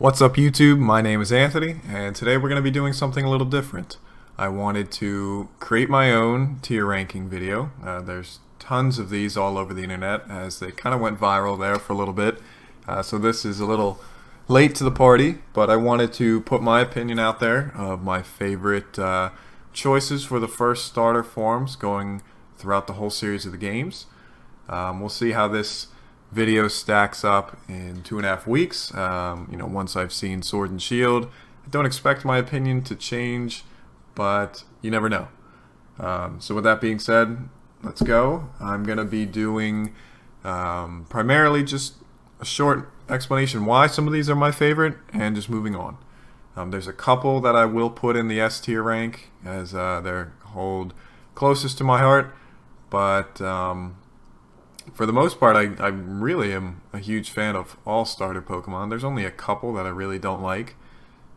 What's up YouTube? My name is Anthony and today we're going to be doing something a little different. I wanted to create my own tier ranking video. There's tons of these all over the internet as they kind of went viral there for a little bit. So this is a little late to the party, but I wanted to put my opinion out there of my favorite choices for the first starter forms going throughout the whole series of the games. We'll see how this video stacks up in 2.5 weeks. Once I've seen Sword and Shield. I don't expect my opinion to change, but you never know. So with that being said, let's go. I'm going to be doing primarily just a short explanation why some of these are my favorite and just moving on. There's a couple that I will put in the S tier rank as they're hold closest to my heart, but for the most part, I really am a huge fan of all starter Pokemon. There's only a couple that I really don't like,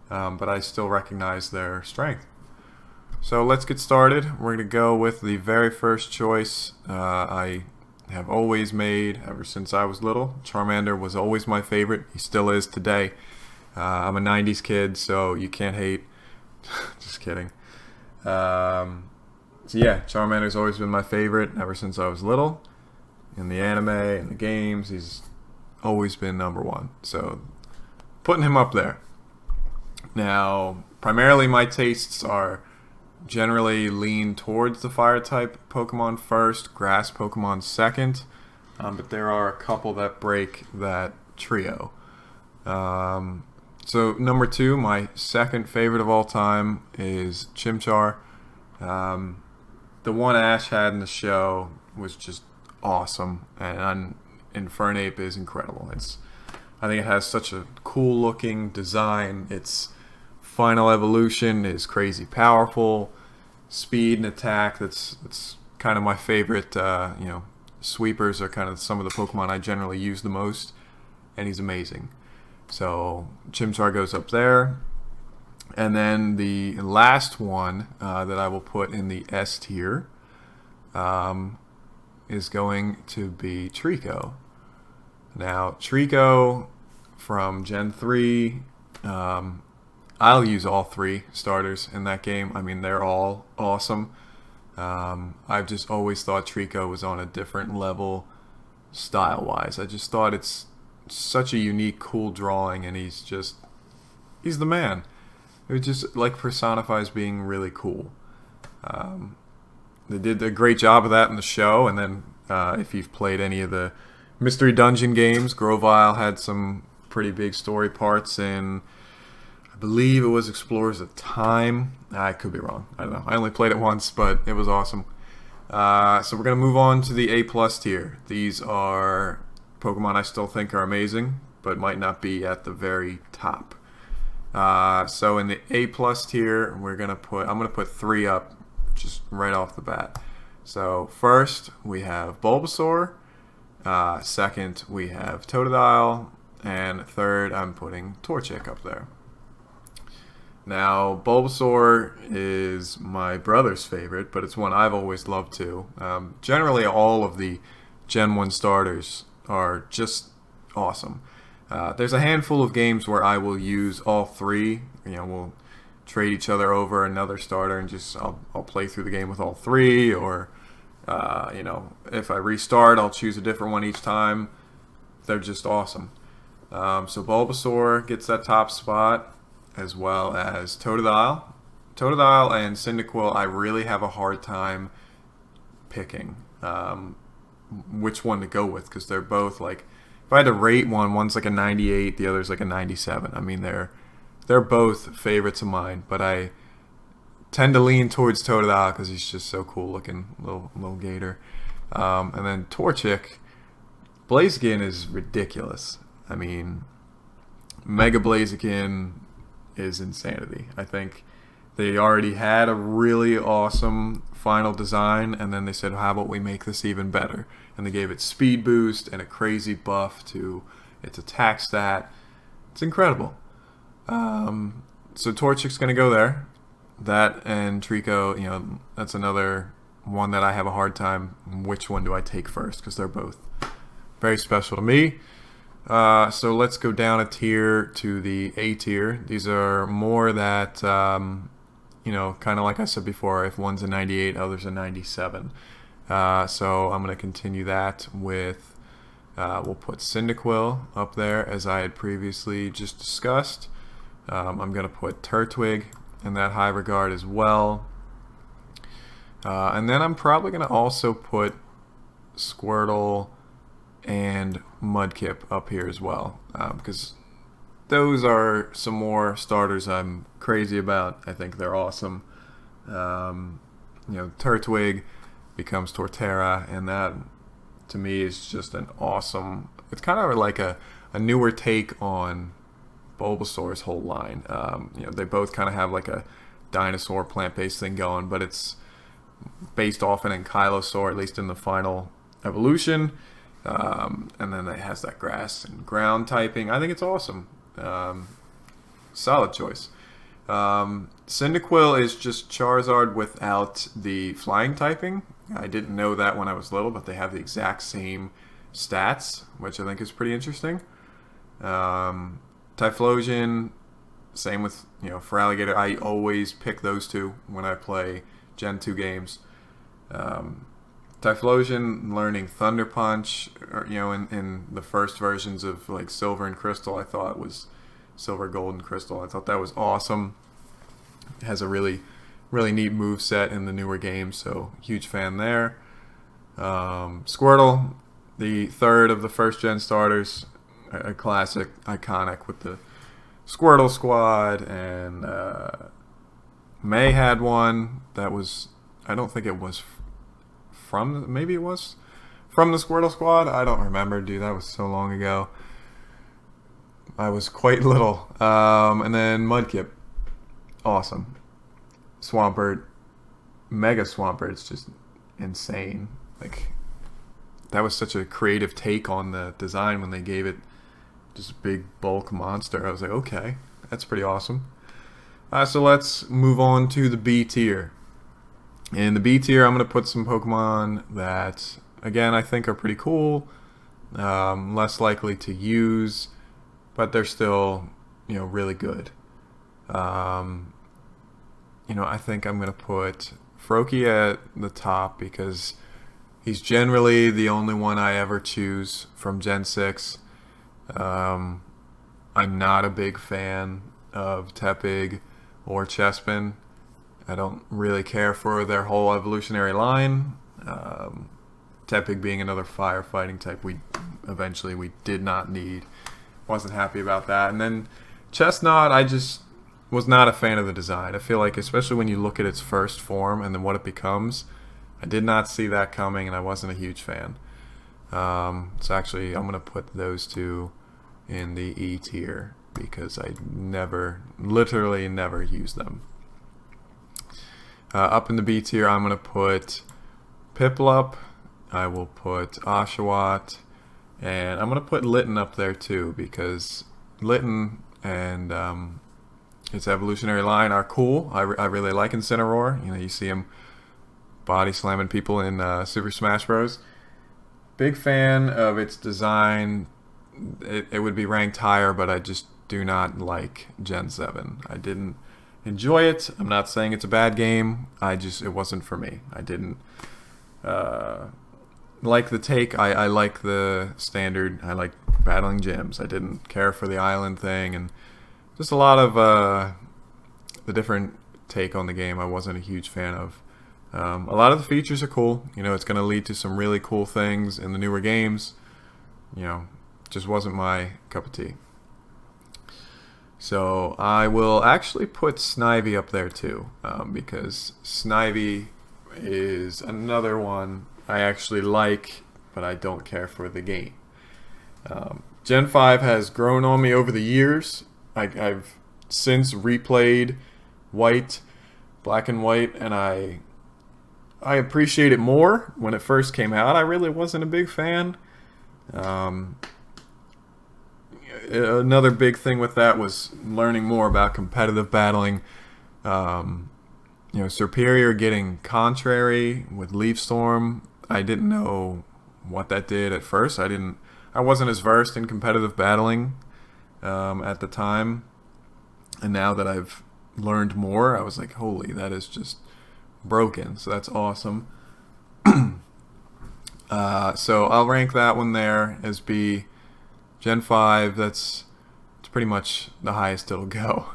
but I still recognize their strength. So let's get started. We're going to go with the very first choice I have always made ever since I was little. Charmander was always my favorite. He still is today. I'm a 90s kid, so you can't hate. Just kidding. So yeah, Charmander's always been my favorite ever since I was little. In the anime, in the games, he's always been #1. So, putting him up there. Now, primarily my tastes are generally lean towards the fire type Pokemon first, grass Pokemon second, but there are a couple that break that trio. So, #2, my second favorite of all time is Chimchar. The one Ash had in the show was just awesome, and Infernape is incredible. I think it has such a cool looking design. Its final evolution is crazy powerful. Speed and attack, that's kind of my favorite. Sweepers are kind of some of the Pokemon I generally use the most, and he's amazing. So Chimchar goes up there. And then the last one that I will put in the S tier is going to be Trico. Now, Trico from Gen 3, I'll use all 3 starters in that game. I mean, they're all awesome. I've just always thought Trico was on a different level style-wise. I just thought it's such a unique, cool drawing, and he's the man. It just like personifies being really cool. They did a great job of that in the show, and then if you've played any of the Mystery Dungeon games, Grovyle had some pretty big story parts in, I believe it was Explorers of Time. I could be wrong. I don't know. I only played it once, but it was awesome. So we're going to move on to the A+ tier. These are Pokemon I still think are amazing, but might not be at the very top. So in the A+ tier, I'm going to put 3 up just right off the bat. So first we have Bulbasaur, second we have Totodile, and third I'm putting Torchic up there. Now Bulbasaur is my brother's favorite, but it's one I've always loved too. Generally all of the Gen 1 starters are just awesome. There's a handful of games where I will use all 3. We'll trade each other over another starter and just I'll play through the game with all 3, or if I restart I'll choose a different one each time. They're just awesome. So Bulbasaur gets that top spot, as well as Totodile. Totodile and Cyndaquil I really have a hard time picking which one to go with, because they're both like, if I had to rate one's like a 98, the other's like a 97. I mean, they're both favorites of mine, but I tend to lean towards Totodile because he's just so cool looking, little gator. And then Torchic, Blaziken is ridiculous. I mean, Mega Blaziken is insanity. I think they already had a really awesome final design, and then they said, how about we make this even better? And they gave it speed boost and a crazy buff to its attack stat. It's incredible. So Torchic's going to go there. That and Trico, that's another one that I have a hard time. Which one do I take first? Because they're both very special to me. So let's go down a tier to the A tier. These are more that, kind of like I said before, if one's a 98, others a 97. So I'm going to continue that with, we'll put Cyndaquil up there as I had previously just discussed. I'm going to put Turtwig in that high regard as well. And then I'm probably going to also put Squirtle and Mudkip up here as well, because those are some more starters I'm crazy about. I think they're awesome. Turtwig becomes Torterra, and that to me is just an awesome. It's kind of like a newer take on Bulbasaur's whole line. They both kind of have like a dinosaur plant-based thing going, but it's based off an Ankylosaur, at least in the final evolution. And then it has that grass and ground typing. I think it's awesome. Solid choice. Cyndaquil is just Charizard without the flying typing. I didn't know that when I was little, but they have the exact same stats, which I think is pretty interesting. Typhlosion, same with, for Alligator. I always pick those two when I play Gen 2 games. Typhlosion learning Thunder Punch, in the first versions of like Silver and Crystal, I thought was Silver, Gold, and Crystal. I thought that was awesome. It has a really, really neat move set in the newer games, so huge fan there. Squirtle, the third of the first gen starters, a classic, iconic with the Squirtle squad, and May had one that was, I don't think it was maybe it was from the Squirtle squad. I don't remember, dude. That was so long ago. I was quite little. And then Mudkip, awesome. Swampert, Mega Swampert's just insane. Like, that was such a creative take on the design when they gave it just a big bulk monster. I was like, okay, that's pretty awesome. So let's move on to the B tier. In the B tier, I'm going to put some Pokemon that, again, I think are pretty cool, less likely to use, but they're still, really good. I think I'm going to put Froakie at the top because he's generally the only one I ever choose from Gen 6. I'm not a big fan of Tepig or Chespin. I don't really care for their whole evolutionary line. Tepig being another firefighting type we did not need. Wasn't happy about that. And then Chestnut, I just was not a fan of the design. I feel like, especially when you look at its first form and then what it becomes, I did not see that coming, and I wasn't a huge fan. So actually, I'm going to put those two in the E tier because I literally never used them. Up in the B tier, I'm going to put Piplup, I will put Oshawott, and I'm going to put Litten up there too, because Litten and its evolutionary line are cool. I really like Incineroar. You see him body slamming people in Super Smash Bros. Big fan of its design. It would be ranked higher, but I just do not like Gen 7. I didn't enjoy it. I'm not saying it's a bad game. It wasn't for me. I didn't like the take. I like the standard. I like battling gyms. I didn't care for the island thing, and just a lot of the different take on the game I wasn't a huge fan of. A lot of the features are cool. It's going to lead to some really cool things in the newer games. Just wasn't my cup of tea. So I will actually put Snivy up there too, because Snivy is another one I actually like, but I don't care for the game. Gen 5 has grown on me over the years. I've since replayed Black and White, and I appreciate it more. When it first came out, I really wasn't a big fan. Another big thing with that was learning more about competitive battling. Superior getting Contrary with Leaf Storm. I didn't know what that did at first. I I wasn't as versed in competitive battling at the time, and now that I've learned more, I was like, holy, that is just broken. So that's awesome. So I'll rank that one there as B. Gen 5, it's pretty much the highest it'll go.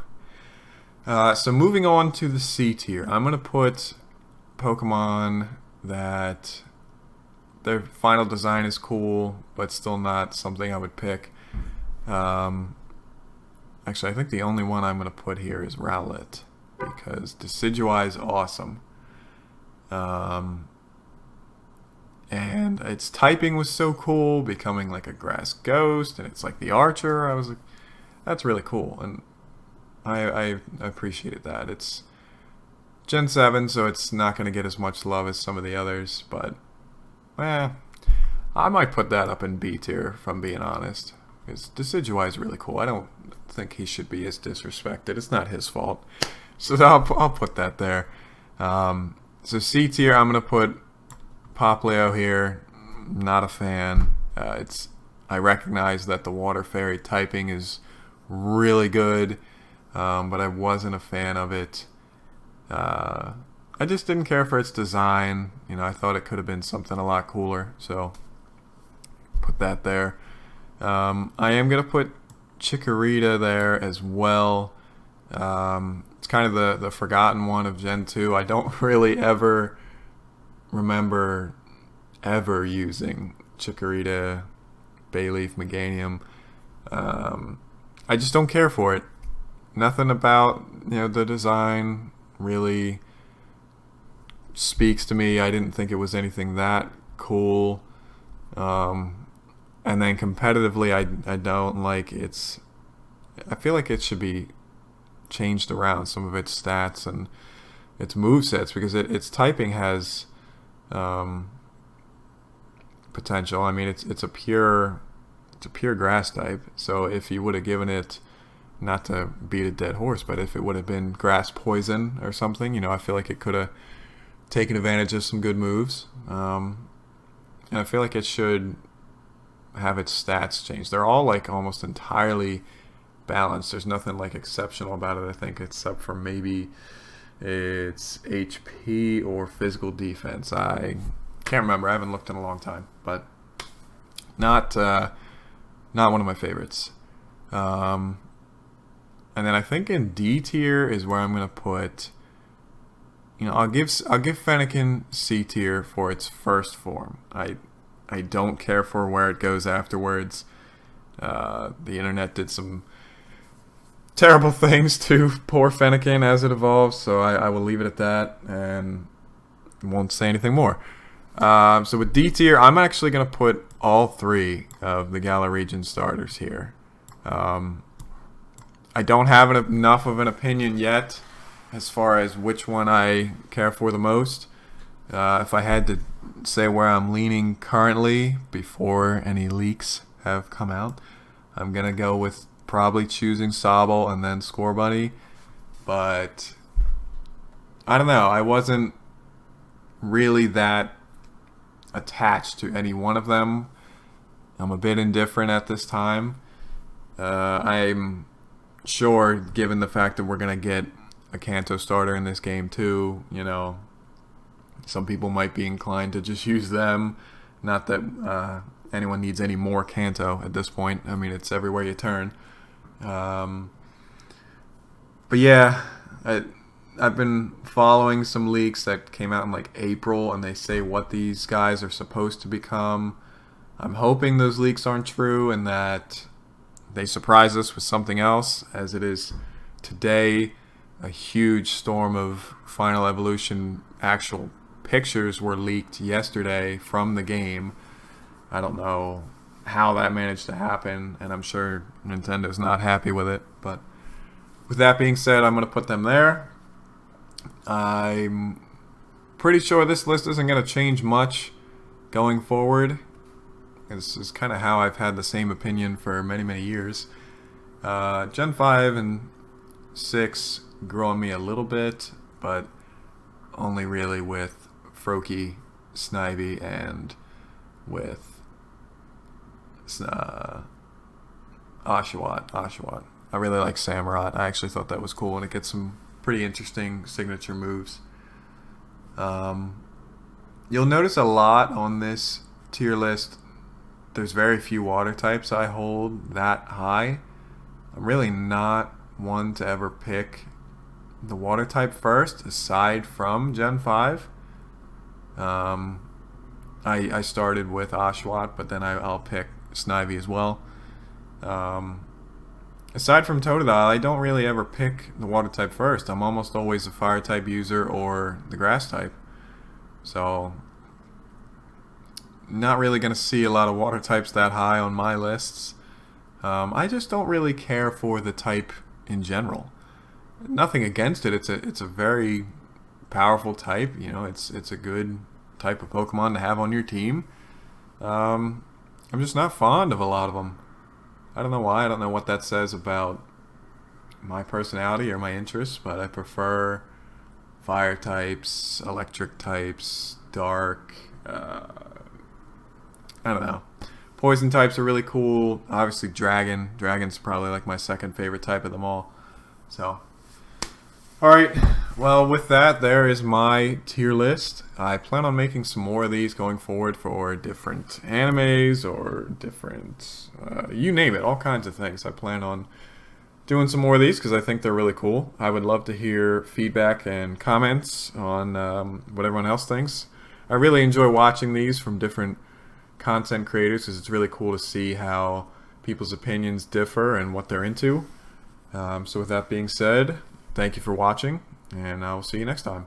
So moving on to the C tier, I'm going to put Pokemon that their final design is cool, but still not something I would pick. Actually, I think the only one I'm going to put here is Rowlet, because Decidueye is awesome. And its typing was so cool, becoming like a grass ghost, and it's like the Archer. I was like, that's really cool, and I appreciated that. It's Gen 7, so it's not going to get as much love as some of the others, but I might put that up in B tier, if I'm being honest. Because Decidueye is really cool. I don't think he should be as disrespected. It's not his fault. So I'll put that there. So C tier, I'm going to put Poplio here. Not a fan. I recognize that the Water Fairy typing is really good, but I wasn't a fan of it. I just didn't care for its design. You know, I thought it could have been something a lot cooler, so put that there. I am going to put Chikorita there as well. It's kind of the forgotten one of Gen 2. I don't really ever remember ever using Chikorita, Bayleaf, Meganium. I just don't care for it. Nothing about, you know, the design really speaks to me. I didn't think it was anything that cool. And then competitively, I don't like its. I feel like it should be changed around, some of its stats and its movesets, because its typing has potential. I mean, it's a pure grass type. So if you would have given it, not to beat a dead horse, but if it would have been grass poison or something, you know, I feel like it could have taken advantage of some good moves. And I feel like it should have its stats changed. They're all like almost entirely balanced. There's nothing like exceptional about it, I think, except for maybe its HP or physical defense. I can't remember. I haven't looked in a long time, but not one of my favorites. And then I think in D tier is where I'm going to put. You know, I'll give Fennekin C tier for its first form. I don't care for where it goes afterwards. The internet did some terrible things to poor Fennekin as it evolves, so I will leave it at that and won't say anything more. So with D tier, I'm actually going to put all three of the Galar region starters here. I don't have enough of an opinion yet as far as which one I care for the most. If I had to say where I'm leaning currently before any leaks have come out, I'm going to go with probably choosing Sobble and then Scorbunny. But I don't know. I wasn't really that attached to any one of them. I'm a bit indifferent at this time. I'm sure, given the fact that we're going to get a Kanto starter in this game too, you know, some people might be inclined to just use them. Not that anyone needs any more Kanto at this point. I mean, it's everywhere you turn. But yeah, I've been following some leaks that came out in like April, and they say what these guys are supposed to become. I'm hoping those leaks aren't true and that they surprise us with something else, as it is today. A huge storm of Final Evolution actual pictures were leaked yesterday from the game. I don't know how that managed to happen, and I'm sure Nintendo's not happy with it. But with that being said, I'm going to put them there. I'm pretty sure this list isn't going to change much going forward. This is kind of how I've had the same opinion for many, many years. Gen 5 and 6 grew on me a little bit, but only really with Froakie, Snivy, and with Oshawott. I really like Samurott. I actually thought that was cool, and it gets some pretty interesting signature moves. You'll notice a lot on this tier list. There's very few water types I hold that high. I'm really not one to ever pick the water type first, aside from Gen 5. I started with Oshawott, but then I'll pick Snivy as well. Aside from Totodile, I don't really ever pick the water type first. I'm almost always a fire type user or the grass type. So, not really going to see a lot of water types that high on my lists. I just don't really care for the type in general. Nothing against it. It's a very powerful type. You know, it's a good type of Pokemon to have on your team. I'm just not fond of a lot of them. I don't know why. I don't know what that says about my personality or my interests, but I prefer fire types, electric types, dark. I don't know. Poison types are really cool. Obviously, dragon. Dragon's probably like my second favorite type of them all. So, alright. Well, with that, there is my tier list. I plan on making some more of these going forward for different animes or different, you name it, all kinds of things. I plan on doing some more of these because I think they're really cool. I would love to hear feedback and comments on what everyone else thinks. I really enjoy watching these from different content creators because it's really cool to see how people's opinions differ and what they're into. So with that being said, thank you for watching, and I will see you next time.